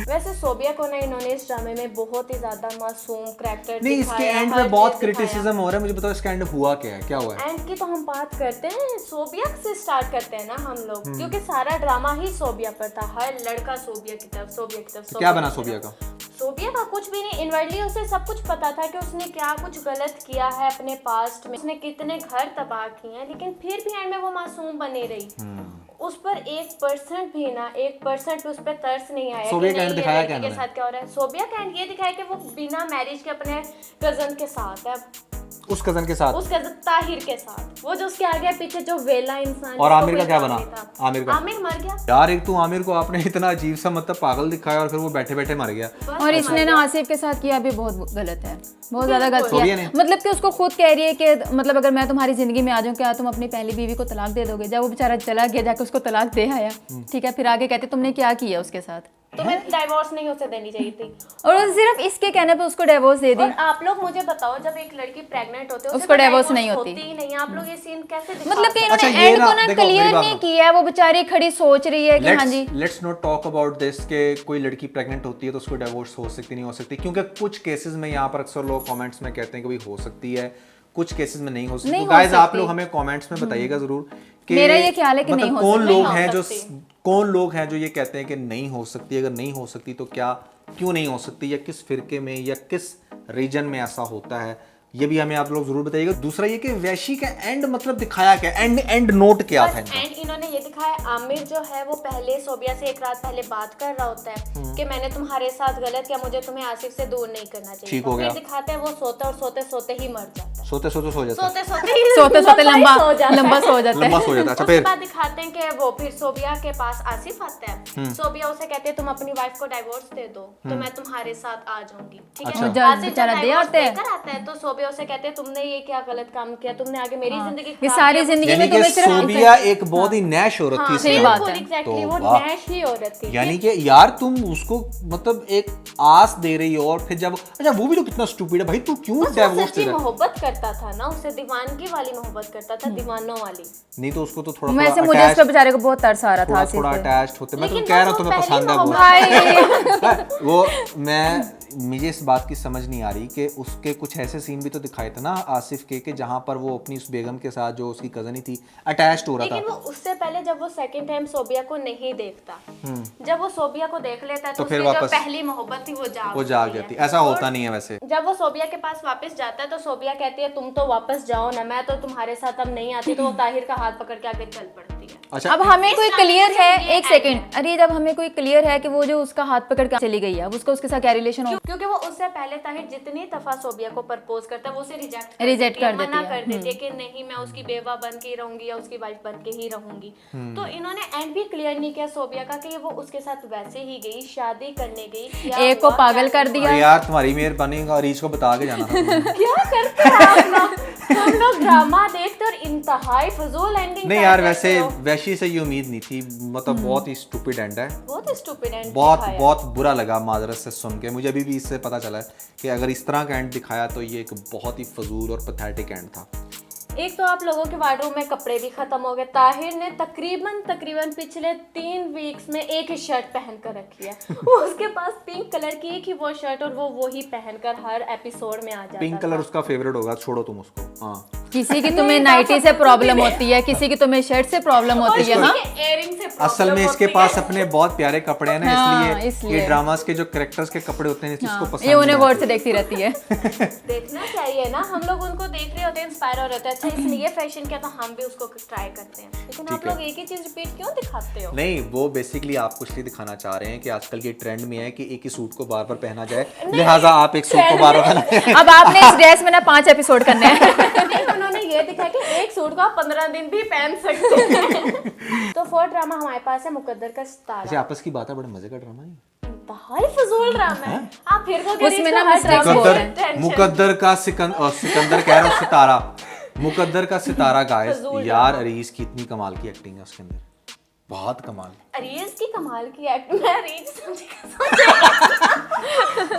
वैसे सोबिया को ना इन्होंने इस ड्रामे में बहुत ही ज्यादा मासूम करैक्टर नहीं, इसके एंड में बहुत क्रिटिसिज्म हो रहा है, मुझे बताओ इसका एंड हुआ क्या है, क्या हुआ है? एंड की तो हम बात करते हैं, सोबिया से स्टार्ट करते हैं ना हम लोग, क्योंकि सारा ड्रामा ही सोबिया पर था, हर लड़का सोबिया की तरफ, सोबिया की तरफ। क्या बना सोबिया का? सोबिया का कुछ भी नहीं, इनवर्डली उसे सब कुछ पता था कि उसने क्या कुछ गलत किया है अपने पास्ट में, उसने कितने घर तबाह किए हैं, लेकिन फिर भी एंड में वो मासूम बनी रही। उस पर 1% भी ना, 1% उस पर तरस नहीं आया। सोबिया का नहीं, एंड ये दिखाया लड़की क्या के इन्होंने? साथ क्या हो रहा है। सोबिया का एंड ये दिखाया कि वो बिना मैरिज के अपने कजन के साथ है, उस कजन के साथ, उस कजन ताहिर के साथ, वो जो उसके आगे पीछे जो वेला इंसान। और जिसको आमिर का कोई क्या काम बना? नहीं था। आमिर का? आमिर मर गया यार एक तो आमिर को आपने इतना अजीब सा मतलब पागल दिखाया और फिर वो बैठे बैठे मर गया। बस और मर इसने ना गया। आसिफ के साथ किया भी बहुत गलत है, बहुत ज्यादा गलत सोबिया किया ने? है। मतलब कि उसको खुद कह रही है कि मतलब अगर मैं तुम्हारी जिंदगी में आ जाऊं, क्या तुम अपनी पहली बीवी को तलाक दे दोगे? जब वो बेचारा चला गया, जाके उसको तलाक दे आया, ठीक है, फिर आगे कहते तुमने क्या किया उसके साथ, तुम्हें डाइवोर्स नहीं उसे देनी चाहिए थी। और वो सिर्फ इसके कहने पे उसको डिवोर्स दे दी। और आप लोग मुझे बताओ, जब एक लड़की प्रेग्नेंट होती है उसको divorce नहीं होती। ही नहीं, आप लोग ये सीन कैसे दिखा मतलब कि अच्छा, इन्होंने ये एंड ना, को ना देखो, मेरी क्लियर बात नहीं सुनो। किया है, वो बेचारी खड़ी सोच रही है कि हाँ जी। Let's not talk about this के कोई लड़की प्रेग्नेंट होती है तो उसको डिवोर्स हो सकती नहीं हो सकती, क्योंकि कुछ केसेस में यहाँ पर अक्सर लोग कमेंट्स में कहते हैं कि भाई हो सकती है, कुछ केसेस में नहीं हो सकती। नहीं तो हो गाइस आप सकती। लोग हमें कमेंट्स में बताइएगा जरूर कि मेरा ये ख्याल है कि नहीं हो कौन सकती, लोग नहीं हैं हो जो सकती। कौन लोग हैं जो ये कहते हैं कि नहीं हो सकती। अगर नहीं हो सकती तो क्या, क्यों नहीं हो सकती, या किस फिरके में या किस रीजन में ऐसा होता है, ये भी हमें आप लोग जरूर बताइएगा। दूसरा ये कि वैशी का एंड मतलब दिखाया क्या, एंड नोट क्या था इनका? एंड इन्होंने ये दिखाया, आमिर जो है वो पहले सोबिया से एक रात पहले बात कर रहा होता है कि मैंने तुम्हारे साथ गलत किया, मुझे तुम्हें आसिफ से दूर नहीं करना चाहिए। ठीक तो हो फिर गया। दिखाते हैं वो सोता और सोते सोते ही मर जाता है। सोते सोते सो जाता है। सोते सोते ही सोते सोते ही लंबा सो जाता है। लंबा सो जाता है। लंबा सो जाता है। अच्छा उसके फिर बाद दिखाते हैं कि वो फिर सोबिया के पास आसिफ आता है। सोबिया उसे कहते हैं तुम अपनी वाइफ को डाइवोर्स दे दो तो मैं तुम्हारे साथ आ जाऊंगी, ठीक अच्छा। है। जब आसिफ जब बेचारा दे divorce आते हैं। देकर आता है तो सोबिया उसे कहते हैं तुमने ये क्या गलत काम किया, तुमने आगे मेरी जिंदगी ये खराब सारी किया। जिंदगी यानी में कि तुम्हें सिर्फ सोबिया एक बहुत ही नैश औरत थी हाँ, इसके सही लिए। बात बिल्कुल है। एग्जैक्टली, तो वो वाह। नैश ही औरत थी। यानी कि यार तुम उसको मतलब एक आस दे रही हो और फिर जब, अच्छा वो भी तो कितना स्टूपिड है भाई, तू क्यों उससे डिवोर्स सच्ची दे रहा है? मोहब्बत करता था ना, उसे दीवानगी वाली मोहब्बत करता था, दीवानों वाली। नहीं तो उसको तो थोड़ा वैसे मुझे उस पे बेचारे को बहुत तरस आ रहा था थोड़ा आसिफ थोड़ा पे। अटैच्ड होते। मैं तो लेकिन कह रहा वो हूँ तुम्हें पहली पसंद है वो। भाई वो मुझे इस बात की समझ नहीं आ रही कि उसके कुछ ऐसे सीन भी तो दिखाए थे ना आसिफ के जहां पर वो अपनी उस बेगम के साथ जो उसकी कजन ही थी अटैच्ड हो रहा लेकिन था। वो उससे पहले जब वो सेकंड टाइम सोबिया को नहीं देखता, जब वो सोबिया को देख लेता है तो तो फिर उसकी जो वापस पहली मोहब्बत थी वो जाग जाती जाती है। ऐसा होता नहीं है वैसे। जब वो सोबिया के पास वापस जाता है तो सोबिया कहती है तुम तो वापस जाओ ना, मैं तो तुम्हारे साथ अब नहीं आती, तो वो ताहिर का हाथ पकड़ के आगे चल पड़ती है। अच्छा अब हमें कोई इस क्लियर टाइम है, से ये एक end सेकंड, अरे जब हमें कोई क्लियर है कि वो जो उसका हाथ पकड़ के चली गई है, अब उसका उसके साथ क्या रिलेशन हो? क्योंकि वो उससे पहले ताहिर जितनी दफा सोबिया को प्रपोज करता है वो उसे रिजेक्ट Reject कर मना देती है। कर देती है कि नहीं मैं उसकी बेवा बन के ही रहूंगी या उसकी वाइफ बन के ही रहूंगी। तो इन्होंने एंड भी क्लियर नहीं किया सोबिया का कि वो उसके साथ वैसे ही गई, शादी करने गई, क्या एक को हुआ, पागल क्या कर नहीं दिया। अरे यार तुम्हारी मेहरबानी का रीच को बता के जाना था। हुआ। क्या करते हैं आप लोग? हम लोग ड्रामा देखते और इंतहाई फजूल एंडिंग नहीं यार, वैसे वैशी से ये उम्मीद नहीं थी, मतलब बहुत ही स्टूपिड एंड है, बहुत स्टूपिड एंड बहुत बुरा लगा माजरत से सुन के। मुझे अभी भी इससे पता चला है कि अगर इस तरह का एंड दिखाया तो ये एक बहुत ही फजूल और पैथेटिक एंड था। एक तो आप लोगों के वार्डरोब में कपड़े भी खत्म हो गए। ताहिर ने तकरीबन पिछले 3 वीक्स में एक ही शर्ट पहन कर रखी है। वो उसके पास पिंक कलर की एक ही वो शर्ट और वो ही पहनकर हर एपिसोड में आ जाता पिंक कलर उसका फेवरेट होगा, छोड़ो तुम उसको। हाँ, किसी की तुम्हें नाइटी से प्रॉब्लम होती है, किसी की तुम्हें शर्ट से प्रॉब्लम होती है। हाँ इयरिंग से असल में इसके पास अपने बहुत प्यारे कपड़े हैं ना, हाँ, इसलिए ये ड्रामास के जो कैरेक्टर्स के कपड़े होते हैं जिसको पसंद ये उन्हें नहीं वर्ड से देखती रहती है। देखना चाहिए ना, हम लोग उनको देख रहे होते हैं, इंस्पायर हो रहे होते हैं। अच्छा इसलिए फैशन किया तो हम भी उसको ट्राई करते हैं, लेकिन आप लोग एक ही चीज रिपीट क्यों दिखाते हो? नहीं, वो बेसिकली आप कुछ नहीं दिखाना चाह रहे हैं कि आजकल ये ट्रेंड में है कि एक ही सूट को बार बार पहना जाए, लिहाजा आप एक सूट को बार बार पहना। अब आपने इस ड्रेस में ना 5 एपिसोड करने हैं। नहीं, उन्होंने ये दिखाया कि एक सूट को आप 15 दिन भी पहन सकते हैं। तो 4 ड्रामा हमारे पास है मुकद्दर का सितारा। ऐसे आपस की बात है, बड़े मजे का ड्रामा है। इंतहाई फजूल ड्रामा है। आप फिर को उसमें ना mistakes बहुत हैं। मुकद्दर का सिकंदर कह रहा हूँ, सितारा, मुकद्दर का सितारा गाइस। फजूल यार अरीज की इतनी कमाल की एक्टिंग है उसके अंदर, बहुत कमाल। अरीज की कमाल की एक्टिंग। मैं अरीज समझ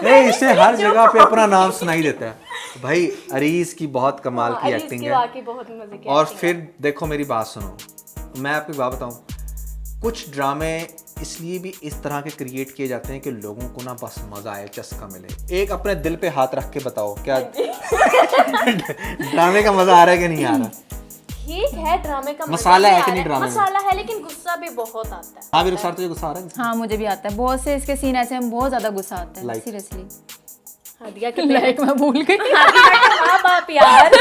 नहीं, इसे हर जगह पे अपना नाम सुनाई देता है भाई। अरीज की बहुत कमाल की अरीज एक्टिंग की है। वाकई बहुत मजे की और acting फिर देखो मेरी बात सुनो, मैं आपको एक बात बताऊं, कुछ ड्रामे इसलिए भी इस तरह के क्रिएट किए जाते हैं कि लोगों को ना बस मजा आए, चस्का मिले। एक अपने दिल पे हाथ रख के बताओ, क्या ड्रामे का मजा आ रहा है कि नहीं आ रहा? ठीक है, ड्रामे का मसाला मजा है भी कि आ नहीं रहा ड्रामे में? मसाला है, लेकिन गुस्सा भी बहुत आता है। हाँ, मेरे साथ तुझे गुस्सा आ रहा है? हाँ मुझे भी आता है, बहुत से इसके सीन ऐसे हैं, बहुत ज्यादा गुस्सा आता है Like? सीरियसली। हादिया के लाइक मैं भूल गई। माँ बाप यार।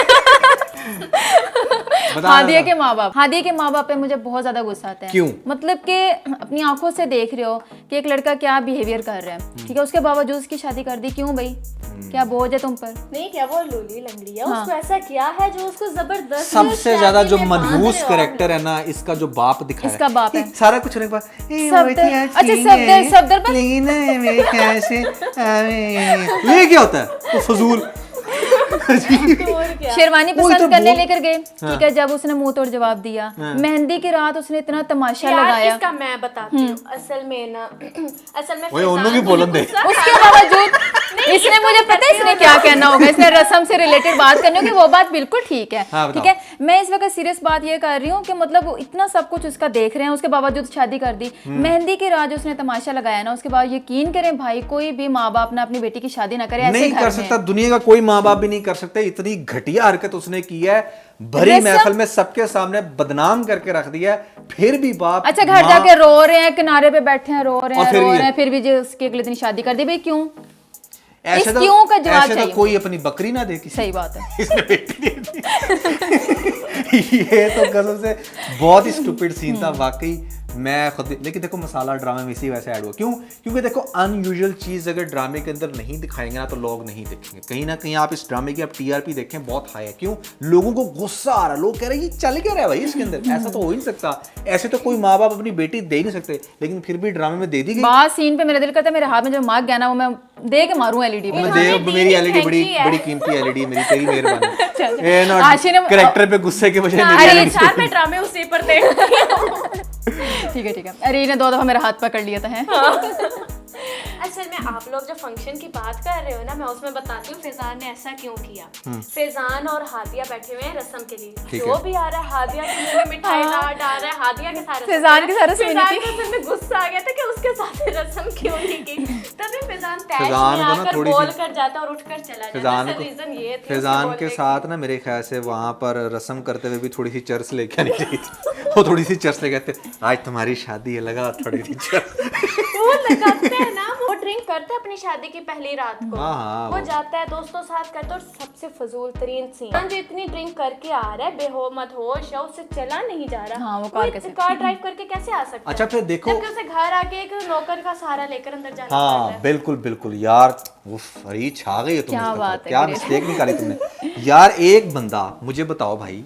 हादिया के माँ बाप, हादिया के माँ बाप पे मुझे बहुत ज्यादा गुस्सा आता है। क्यों? मतलब कि अपनी आंखों से देख रहे हो कि एक लड़का क्या बिहेवियर कर रहा है, ठीक है, उसके बावजूद उसकी शादी कर दी। क्यों भाई, क्या बोझ है तुम पर? नहीं, क्या वो लूली लंगड़ी है? उसको ऐसा क्या है जो उसको जबरदस्त सबसे ज्यादा जो मनहूस कैरेक्टर है ना, इसका जो बाप दिखाया इसका बाप है। सारा कुछ होने के बाद सफदर बस ये क्या होता है? वो फजूल शेरवानी पसंद करने लेकर गए, ठीक है, जब उसने मुंह तोड़ जवाब दिया, मेहंदी की रात उसने इतना तमाशा यार, लगाया। इसका मैं बताती हूँ। असल में ना, असल में ओए उन्होंने भी बोलन दे। उसके बावजूद इसने, मुझे पता है इसने क्या कहना होगा, इसने रस्म से रिलेटेड बात करनी होगी, वो बात बिल्कुल ठीक है। हाँ, ठीक है, मैं इस वक्त सीरियस बात ये कर रही हूँ कि मतलब इतना सब कुछ उसका देख रहे हैं, उसके बावजूद शादी कर दी। मेहंदी की रात उसने तमाशा लगाया ना, उसके बाद यकीन करें भाई, कोई भी माँ बाप ना अपनी बेटी की शादी ना करे ऐसे नहीं घर कर में। सकता, दुनिया का कोई माँ बाप भी नहीं कर सकते। इतनी घटिया हरकत उसने की है, भरी महफिल में सबके सामने बदनाम करके रख दिया है, फिर भी बाप। अच्छा, घर जाके रो रहे हैं, किनारे पे बैठे हैं, रो रहे और हैं, फिर रो ये- रहे हैं, फिर भी जो उसकी अगले दिन शादी कर दी। भाई क्यों? ऐसे इस तो क्यों का जवाब ऐसे तो चाहिए। कोई अपनी बकरी ना दे किसी। सही बात है। इसने बेटी दे दी। ये तो कसम से बहुत ही स्टूपिड सीन था वाकई। मैं खुद, लेकिन देखो मसाला ड्रामे में इसी वजह से ऐड हुआ। क्यों? क्योंकि देखो अनयूजुअल चीज अगर ड्रामे के अंदर नहीं दिखाएंगे ना तो लोग नहीं देखेंगे। कहीं ना कहीं आप इस ड्रामे की आप टीआरपी देखें बहुत हाई है। क्यों? लोगों को गुस्सा आ रहा है, लोग कह रहे हैं ये चल क्या रहा है भाई इसके अंदर, ऐसा तो हो ही नहीं सकता, ऐसे तो कोई माँ बाप अपनी बेटी दे ही नहीं सकते, लेकिन फिर भी ड्रामे में दे दी गई। बात सीन पे मेरा दिल करता है मेरे हाथ में जो मार्क गया ना वो मैं दे के मारूं एलईडी पे। मैं इन्होंने दे, दी मेरी ही एलईडी बड़ी फेंकी है। बड़ी कीमती एलईडी मेरी, तेरी मेहरबानी। चल। आशी ने- कैरेक्टर पे गुस्से के बजाय मेरी अरे LED चार में ड्रामे उसी पर देखती हूँ। ठीक है, ठीक है। अरे इन्हें 2 दफा मेरा हाथ पकड़ लिया था। है असल में आप लोग जो फंक्शन की बात कर रहे हो ना, मैं उसमें बताती हूँ फैजान ने ऐसा क्यों किया। फैजान और हादिया बैठे हुए हैं रस्म के लिए, ठीक जो है। भी आ रहा है हादिया के मुंह में मिठाई डाल रहा है, हादिया के साथ फैजान के साथ रस्म नहीं फैजान की। को असल में गुस्सा आ गया था कि उसके साथ रस्म क्यों नहीं की। तभी फैजान तैश फैजान में को ना आकर थोड़ी सी- बोल कर जाता और उठकर चला जाता। फैजान असल को, रीजन ये थी फैजान उसके के बोलने साथ ना मेरे ख्याल से वहाँ पर रस्म करते हुए भी थोड़ी सी चर्च लेके आनी चाहिए थी। वो थोड़ी सी चर्च ले कहते आज तुम्हारी शादी है, लगा थोड़ी सी चर्च। वो लगाते हैं ना, वो ड्रिंक करते हैं अपनी शादी की पहली रात को। हाँ, वो जाता है दोस्तों साथ करते, और सबसे फजूल तरीन सीन जो इतनी ड्रिंक करके आ रहा है, बेहोमत होश है, उससे चला नहीं जा रहा। हाँ, वो कार कैसे- कार ड्राइव करके कैसे आ सकता है? अच्छा फिर देखो, जबकि उसे घर आके एक नौकर का सहारा लेकर अंदर जाना पड़ता हाँ है। बिल्कुल बिल्कुल यार, वो फरी छा गई है तुम, क्या बात है, क्या ग्रेट। मिस्टेक निकाली तुमने यार। एक बंदा मुझे बताओ भाई,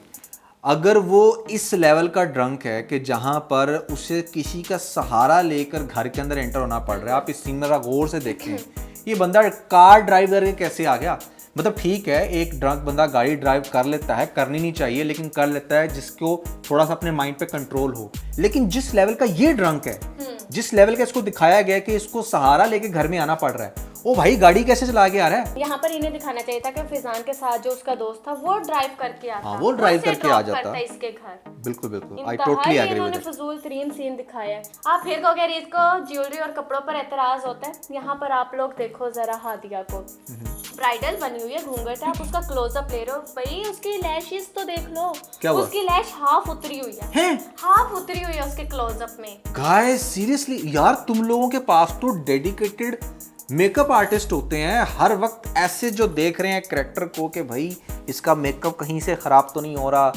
अगर वो इस लेवल का ड्रंक है कि जहां पर उसे किसी का सहारा लेकर घर के अंदर एंटर होना पड़ रहा है, आप इस सीन में गौर से देखें, ये बंदा कार ड्राइव करके कैसे आ गया? मतलब ठीक है, एक ड्रंक बंदा गाड़ी ड्राइव कर लेता है, करनी नहीं चाहिए लेकिन कर लेता है, जिसको थोड़ा सा अपने माइंड पे कंट्रोल हो। लेकिन जिस लेवल का ये ड्रंक है, जिस लेवल का इसको दिखाया गया कि इसको सहारा लेके घर में आना पड़ रहा है, ओ भाई गाड़ी कैसे चला के आ रहा है? यहाँ पर इन्हें दिखाना चाहिए था कि फिजान के साथ जो उसका दोस्त था वो ड्राइव करके आता। हाँ, वो ड्राइव इसे करके आ drop जाता। करता इसके घर। बिल्कुल बिल्कुल, आई इंतहाई टोटली एग्री इन्होंने विद इट। फजूल तरीन सीन दिखाया है। आप फिर कहोगे रीत को ज्वेलरी और कपड़ों पर एतराज होता है। यहाँ पर आप लोग देखो जरा हादिया को, ब्राइडल बनी हुई है, घूंघट है, आप उसका क्लोजअप ले रहे हो भाई, उसकी लैशेस तो देख लो। क्या हुआ? उसकी लैश हाफ उतरी हुई है, हाफ उतरी हुई है उसके क्लोजअप में। गाइस सीरियसली यार, तुम लोगों के पास तो डेडिकेटेड मेकअप आर्टिस्ट होते हैं, हर वक्त ऐसे जो देख रहे हैं कैरेक्टर को कि भाई इसका मेकअप कहीं से खराब तो नहीं हो रहा।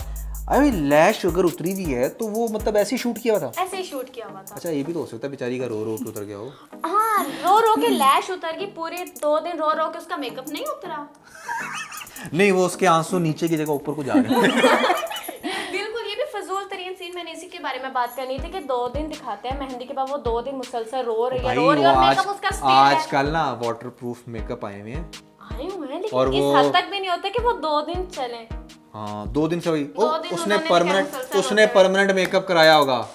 अरे लैश अगर उतरी हुई है तो वो मतलब ऐसे ही शूट किया हुआ था? ऐसे ही शूट किया हुआ था। अच्छा, ये भी तो हो सकता है बेचारी का रो रो के उतर गया हो। हाँ, रो रो के लैश उतर गई, पूरे 2 दिन रो रो के उसका मेकअप नहीं उतरा। नहीं, वो उसके आंसू नीचे की जगह ऊपर को जा रहे हैं। बिल्कुल, ये भी फजूल तरीन सीन। मैंने इसी के बारे में बात करनी थी कि 2 दिन दिखाते हैं मेहंदी के बाद वो 2 दिन मुसलसल रो रही है, रो रही है और मेकअप उसका स्टिल है। आजकल ना वाटरप्रूफ मेकअप आए हुए हैं, आए हुए हैं, और लेकिन इस वो- हद तक भी नहीं होता कि वो 2 दिन चले। हाँ 2 दिन से वही 2 दिन उसने उन्होंने परमानेंट क्या मुसलसल उसने होते परमानेंट मेकअप कराया होगा।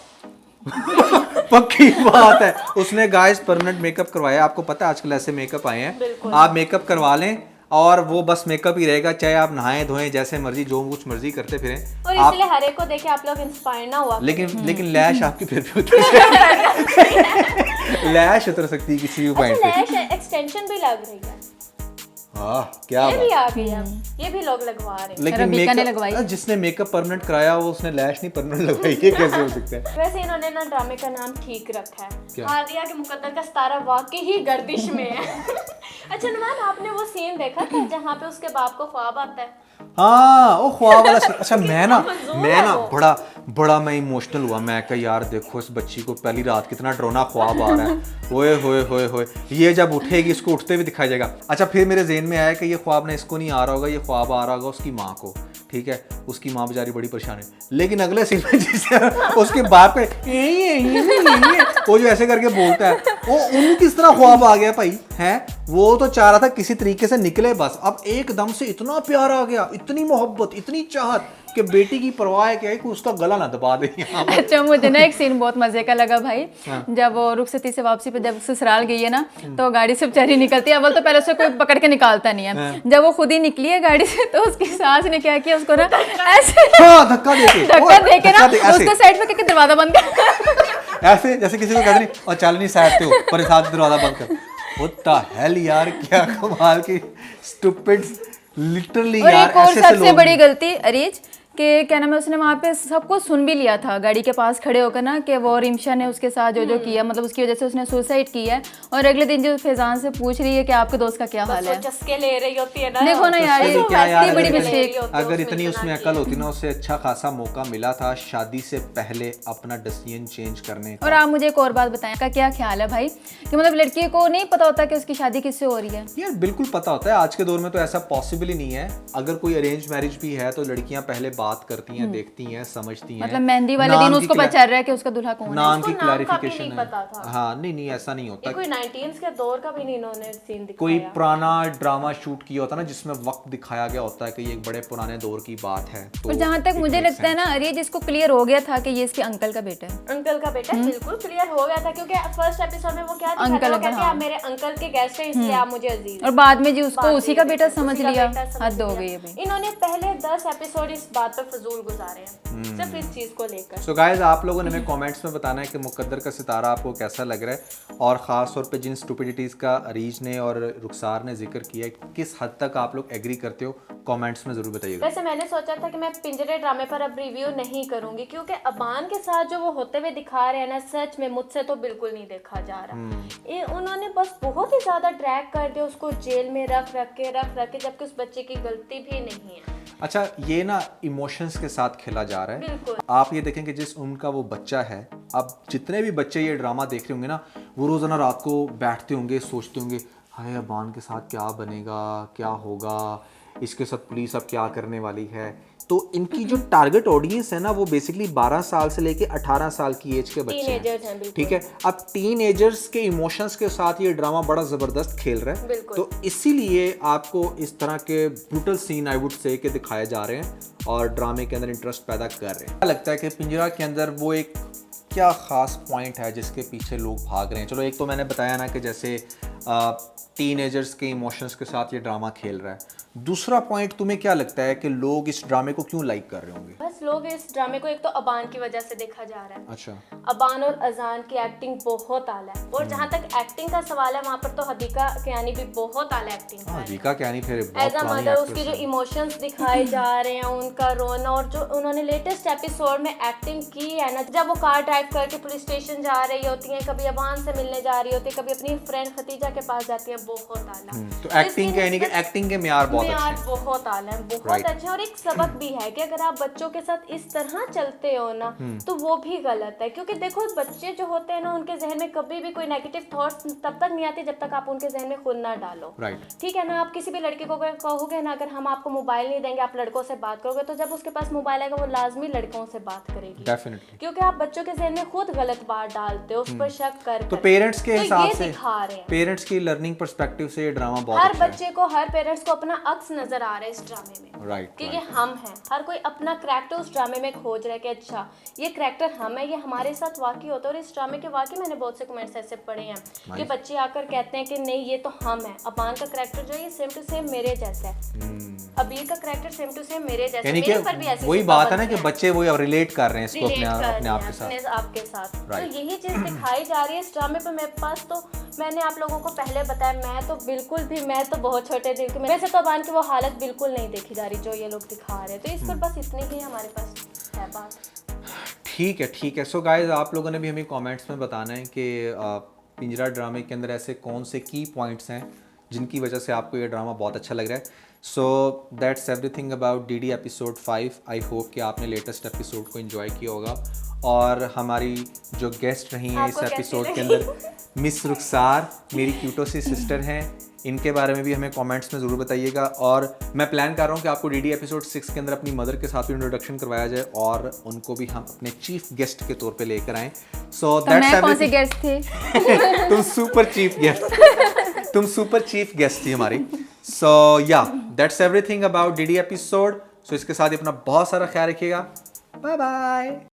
पक्की बात है, उसने गाइस परमानेंट मेकअप करवाया। आपको पता है आजकल ऐसे मेकअप आए हैं, बिल्कुल। आप मेकअप करवा लें और वो बस मेकअप ही रहेगा, चाहे आप नहाएं धोएं जैसे मर्जी जो कुछ मर्जी करते फिरें और आप। इसलिए हर एक को देखे आप लोग इंस्पायर ना हुआ। लेकिन लैश आपकी फिर भी उतर सकती लैश उतर सकती है किसी भी पॉइंट पे। लैश एक्सटेंशन भी लग रही है, हाँ क्या ये भी बात। आ गई है, ये भी लोग लगवा रहे हैं। लेकिन रबीका ने लगवाई। मेकअप जिसने मेकअप परमानेंट कराया वो उसने लैश नहीं परमानेंट लगवाई, ये कैसे हो सकता है? वैसे इन्होंने ना ड्रामे का नाम ठीक रखा है, क्या? हादिया के मुकद्दर का सितारा वाकई ही गर्दिश में है। अच्छा नुमान, आपने वो सीन देखा था जहाँ पे उसके बाप को ख्वाब आता है? हाँ वो ख्वाब वाला सीन। अच्छा मैं ना वो। बड़ा मैं इमोशनल हुआ। मैं कहा यार देखो इस बच्ची को पहली रात कितना डरोना ख्वाब आ रहा है, होए होए होए होए, ये जब उठेगी इसको उठते हुए दिखाया जाएगा। अच्छा फिर मेरे ज़हन में आया कि ये ख्वाब ना इसको नहीं आ रहा होगा, ये ख्वाब आ रहा होगा उसकी माँ को। ठीक है, उसकी माँ बेचारी बड़ी परेशान है, लेकिन अगले सीन में जिसे उसके बाप पे वो जो ऐसे करके बोलता है, वो उन्हें किस तरह ख्वाब आ गया भाई है। वो तो चाह रहा था किसी तरीके से निकले बस, अब एकदम से इतना प्यार आ गया, इतनी मोहब्बत, इतनी चाहत कि बेटी की परवाह क्या है कि उसका गला ना दबा दे यहाँ पर। अच्छा मुझे ना एक सीन बहुत मजे का लगा भाई। जब वो रुखसती से वापसी पे जब ससुराल गई है ना, तो गाड़ी से बेचारी निकलती है, अव्वल तो पहले उसे कोई पकड़ के निकालता नहीं है। जब वो खुद ही निकली है गाड़ी से, तो उसकी सास ने क्या किया, उसको ना ऐसे धक्का देके ना उसको साइड पे करके दरवाजा बंद कर। ऐसे जैसे किसी को कहते नहीं और चल नहीं सकते हो पर साथ दरवाजा बंद कर। What the hell यार, क्या कमाल की स्टूपिड लिटरली और यार। एक और ऐसे सबसे बड़ी गलती अरीज के क्या नाम है, उसने वहाँ पे सबको सुन भी लिया था गाड़ी के पास खड़े होकर ना, कि वो रिमशा ने उसके साथ जो किया, मतलब उसकी वजह से उसने सुसाइड की है। और अगले दिन जो फैजान से पूछ रही है कि आपके दोस्त का क्या हाल है, चस्के ले रही होती है ना। देखो ना यार, ये क्या यार, इतनी बड़ी अगर मिस्टेक। अगर इतनी उसमें अकल होती ना, उससे अच्छा खासा मौका मिला था शादी से पहले अपना डिसीजन चेंज करने और का। आप मुझे एक और बात बताएं, का क्या ख्याल है भाई, कि मतलब लड़की को नहीं पता होता कि उसकी शादी किससे हो रही है? यार बिल्कुल पता होता है, आज के दौर में तो ऐसा पॉसिबल ही नहीं है। अगर कोई अरेंज मैरिज भी है तो लड़कियां पहले बात करती हैं, देखती हैं, समझती हैं। मतलब मेहंदी वाले नाम दिन की उसको पता चल रहा है कि उसका दूल्हा कौन है। नाम की उसको नाम का भी क्लैरिफिकेशन नहीं है। पता था। हाँ नहीं ऐसा नहीं होता। ये कोई 19s के दौर का भी नहीं इन्होंने सीन दिखाया। कोई पुराना ड्रामा शूट किया होता ना जिसमें वक्त दिखाया गया होता है कि ये एक बड़े पुराने दौर की बात है। तो और जहाँ तक मुझे लगता है ना अरे, जिसको क्लियर हो गया था कि ये इसके अंकल का बेटा है। अंकल का बेटा बिल्कुल क्लियर हो गया था, क्योंकि फर्स्ट एपिसोड में वो क्या दिखाया था, अंकल वो का, कहते हैं आप मेरे अंकल के गेस्ट हैं इसलिए आप मुझे अजीज। और बाद में जी उसको बाद उसी में का ये बेटा उसी समझ का लिया। बेटा समझ हद हो लिया। गई अभी। इन्होंने पहले 10 एपिसोड इस बात पर फजूल गुजारे हैं, सिर्फ इस चीज को लेकर। सो गाइस, आप लोगों ने हमें कमेंट्स में बताना है कि मुकद्दर का सितारा आपको कैसा लग रहा है, और ख़ास तौर पे जिन स्टूपिडिटीज़ का अरीज ने और रुखसार ने जिक्र किया है, किस हद तक आप लोग एग्री करते हो, कमेंट्स में ज़रूर बताइएगा। वैसे मैंने सोचा था कि मैं पिंजरे ड्रामे पर अब रिव्यू नहीं करूंगी, क्योंकि अबान के साथ जो वो होते हुए दिखा रहे हैं ना, सच में मुझसे तो बिल्कुल नहीं देखा जा रहा। उन्होंने बस बहुत ही ज्यादा ड्रैग कर दिया उसको, जेल में रख के जबकि उस बच्चे की गलती भी नहीं है। अच्छा ये ना इमोशंस के साथ खेला जा रहा है। बिल्कुल। आप ये देखें कि जिस उनका वो बच्चा है, अब जितने भी बच्चे ये ड्रामा देख रहे होंगे ना, वो रोज़ाना रात को बैठते होंगे, सोचते होंगे हाय अबान के साथ क्या बनेगा, क्या होगा, इसके साथ पुलिस अब क्या करने वाली है। तो इनकी जो टारगेट ऑडियंस है ना वो बेसिकली 12 साल से लेके 18 साल की एज के बच्चे टीनेजर्स हैं हैं, बिल्कुल। ठीक है। अब टीनेजर्स के इमोशंस के साथ ये ड्रामा बड़ा ज़बरदस्त खेल रहा है, बिल्कुल। तो इसीलिए आपको इस तरह के brutal scene I would say के दिखाए जा रहे हैं और ड्रामे के अंदर इंटरेस्ट पैदा कर रहे हैं। क्या लगता है कि पिंजरा के अंदर वो एक क्या ख़ास पॉइंट है जिसके पीछे लोग भाग रहे हैं? चलो एक तो मैंने बताया ना कि जैसे टीनेजर्स के इमोशंस के साथ ये ड्रामा खेल रहा है। दूसरा पॉइंट तुम्हें क्या लगता है कि लोग इस ड्रामे को क्यों लाइक कर रहे होंगे? बस लोग इस ड्रामे को एक तो अबान की वजह से देखा जा रहा है। अच्छा। अबान और अजान की एक्टिंग बहुत आला है, और जहाँ तक एक्टिंग का सवाल है वहाँ पर तो हदीका कियानी भी बहुत आला एक्टिंग कर रही है। हदीका कियानी फिर बहुत एज अ पुरानी मदर उसकी actress जो है। इमोशंस दिखाए जा रहे हैं, उनका रोना, और जो उन्होंने लेटेस्ट एपिसोड में एक्टिंग की है ना, जब वो कार ड्राइव करके पुलिस स्टेशन जा रही होती हैं, कभी अबान से मिलने जा रही होती है, कभी अपनी फ्रेंड खतीजा के पास जाती है, बहुत आला। तो एक्टिंग के यानी कि एक्टिंग के म्यार बहुत अच्छे हैं। बहुत आला है, बहुत Right. अच्छे। और एक सबक भी है कि अगर आप बच्चों के साथ इस तरह चलते हो ना तो वो भी गलत है, क्योंकि देखो बच्चे जो होते हैं ना उनके जहन में कभी भी कोई नेगेटिव थॉट्स तब तक नहीं आते जब तक आप उनके जहन में खुद ना डालो। राइट। ठीक है ना, आप किसी भी लड़के को अगर कहोगे ना अगर हम आपको मोबाइल नहीं देंगे आप लड़कों से बात करोगे, तो जब उसके पास मोबाइल आएगा वो लाजमी लड़कों से बात करेगी, डेफिनेटली। क्योंकि आप बच्चों के जहन में खुद गलत बात डालते हो, उस पर शक कर तो पेरेंट्स के तो हिसाब ये से दिखा रहे हैं। पेरेंट्स की लर्निंग पर्सपेक्टिव से ये ड्रामा बहुत हर अच्छा है। बच्चे को, हर पेरेंट्स को अपना अक्स नजर आ रहा है इस ड्रामे में, राइट। कि ये हम हैं। हर कोई अपना करैक्टर उस ड्रामे में खोज रहा है कि अच्छा ये करैक्टर हम है, ये हमारे साथ वाकई होता है। और इस ड्रामे के वाकई मैंने बहुत से कमेंट्स ऐसे पढ़े हैं कि बच्चे आकर कहते हैं कि नहीं ये तो हम है। अबान का करैक्टर जो है ये सेम टू सेम मेरे जैसा है, अबीर का करैक्टर सेम टू सेम मेरे जैसा है। यानी मेरे पर भी कि ऐसी वही सिफात बात है ना बनती कि हैं। बच्चे वही अब रिलेट कर रहे हैं इसको Relate अपने कर अपने रहे आप हैं के साथ। अपने आपके साथ। तो Right. यही चीज दिखाई जा रही है इस ड्रामे पे। मेरे पास तो मैंने आप लोगों को पहले बताया, मैं तो बिल्कुल भी, मैं तो बहुत छोटे दिल की, वैसे तो अबान की वो हालत बिल्कुल नहीं देखी जा रही जो ये लोग दिखा रहे हैं। तो इस पर बस इतनी ही हमारे पास है बात। ठीक है, ठीक है। सो गाइज आप लोगों ने भी हमें कमेंट्स में बताना है कि पिंजरा ड्रामे के अंदर ऐसे कौन से की पॉइंट्स हैं जिनकी वजह से आपको ये ड्रामा बहुत अच्छा लग रहा है। So that's everything about DD episode 5। I hope कि आपने लेटेस्ट एपिसोड को एंजॉय किया होगा। और हमारी जो गेस्ट रही हैं इस आपको कैसी एपिसोड के लगी? अंदर मिस रुखसार मेरी क्यूटो सी सिस्टर हैं, इनके बारे में भी हमें कमेंट्स में ज़रूर बताइएगा। और मैं प्लान कर रहा हूँ कि आपको डीडी एपिसोड 6 के अंदर अपनी मदर के साथ भी इंट्रोडक्शन करवाया जाए और उनको भी हम अपने चीफ गेस्ट के तौर पे लेकर आएँ। सो तो मैं कौन सी गेस्ट थी? तुम सुपर चीफ गेस्ट, तुम सुपर चीफ गेस्ट थी हमारी। So yeah that's everything about DD episode. सो इसके साथ ही अपना बहुत सारा ख्याल रखिएगा। Bye bye.